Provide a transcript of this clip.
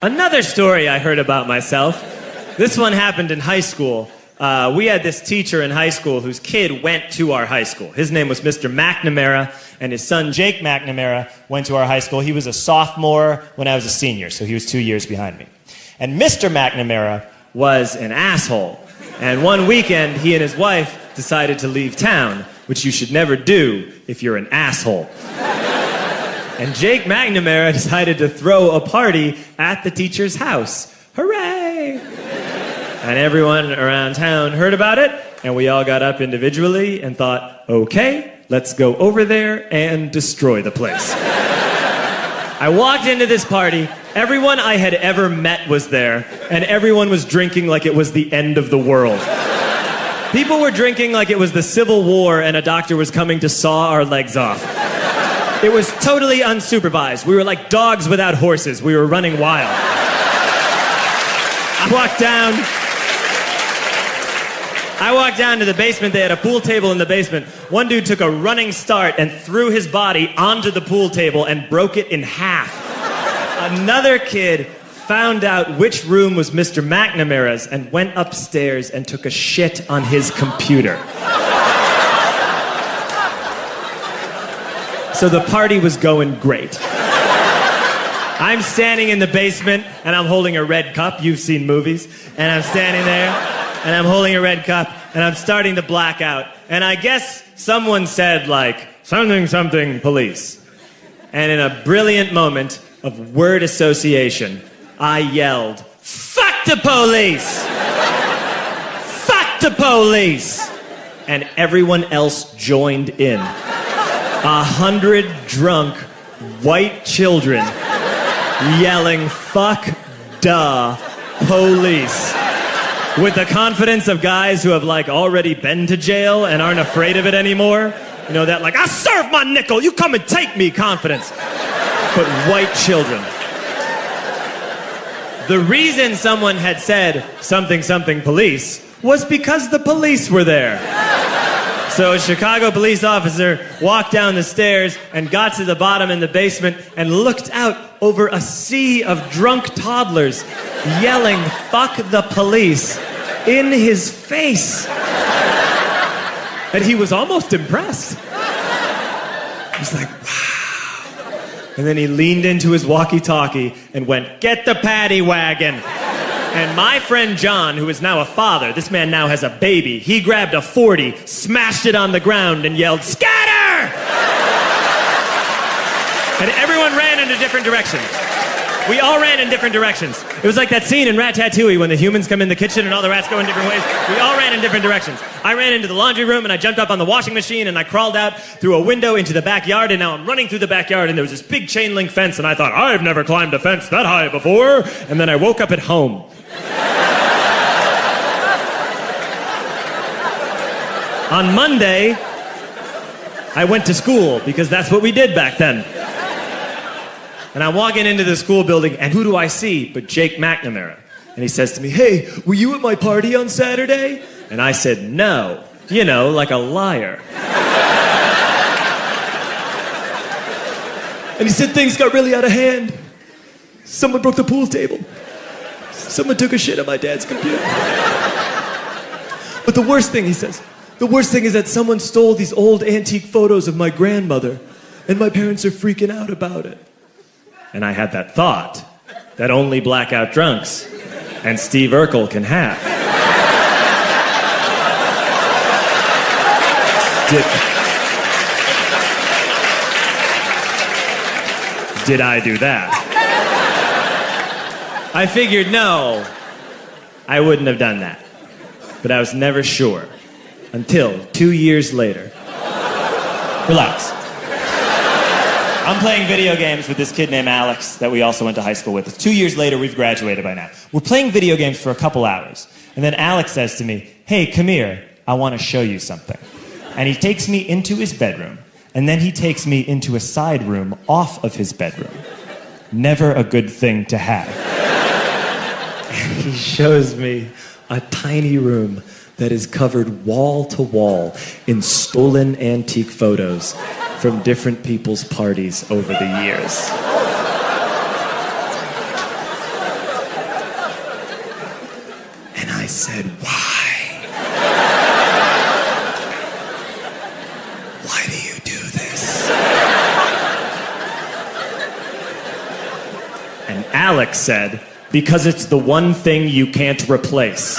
Another story I heard about myself. This one happened in high school. We had this teacher in high school whose kid went to our high school. His name was Mr. McNamara, and his son Jake McNamara went to our high school. He was a sophomore when I was a senior, so he was 2 years behind me. And Mr. McNamara was an asshole. And one weekend, he and his wife decided to leave town, which you should never do if you're an asshole. And Jake McNamara decided to throw a party at the teacher's house. Hooray! And everyone around town heard about it, and we all got up individually and thought, okay, let's go over there and destroy the place. I walked into this party, everyone I had ever met was there, and everyone was drinking like it was the end of the world. People were drinking like it was the Civil War and a doctor was coming to saw our legs off. It was totally unsupervised. We were like dogs without horses. We were running wild. I walked down to the basement. They had a pool table in the basement. One dude took a running start and threw his body onto the pool table and broke it in half. Another kid found out which room was Mr. McNamara's and went upstairs and took a shit on his computer. So the party was going great. I'm standing in the basement and I'm holding a red cup. You've seen movies. And I'm standing there and I'm holding a red cup and I'm starting to black out. And I guess someone said like, something, something, police. And in a brilliant moment of word association, I yelled, fuck the police! Fuck the police! And everyone else joined in. 100 drunk white children yelling, fuck the police. With the confidence of guys who have like already been to jail and aren't afraid of it anymore. You know, that like, I serve my nickel, you come and take me confidence. But white children. The reason someone had said something, something, police was because the police were there. So a Chicago police officer walked down the stairs and got to the bottom in the basement and looked out over a sea of drunk toddlers yelling, fuck the police, in his face. And he was almost impressed. He's like, wow. And then he leaned into his walkie-talkie and went, get the paddy wagon. And my friend John, who is now a father, this man now has a baby, he grabbed a 40, smashed it on the ground, and yelled, scatter! And everyone ran in a different direction. We all ran in different directions. It was like that scene in Ratatouille when the humans come in the kitchen and all the rats go in different ways. We all ran in different directions. I ran into the laundry room and I jumped up on the washing machine and I crawled out through a window into the backyard, and now I'm running through the backyard and there was this big chain link fence and I thought, I've never climbed a fence that high before. And then I woke up at home. On Monday, I went to school because that's what we did back then. And I'm walking into the school building, and who do I see but Jake McNamara? And he says to me, hey, were you at my party on Saturday? And I said, no. You know, like a liar. And he said things got really out of hand. Someone broke the pool table. Someone took a shit on my dad's computer. But the worst thing, he says, the worst thing is that someone stole these old antique photos of my grandmother, and my parents are freaking out about it. And I had that thought that only blackout drunks and Steve Urkel can have. Did I do that? I figured, no, I wouldn't have done that. But I was never sure until 2 years later. Relax. I'm playing video games with this kid named Alex that we also went to high school with. 2 years later, we've graduated by now. We're playing video games for a couple hours. And then Alex says to me, hey, come here, I want to show you something. And he takes me into his bedroom, and then he takes me into a side room off of his bedroom. Never a good thing to have. And he shows me a tiny room that is covered wall to wall in stolen antique photos from different people's parties over the years. And Alex said, because it's the one thing you can't replace.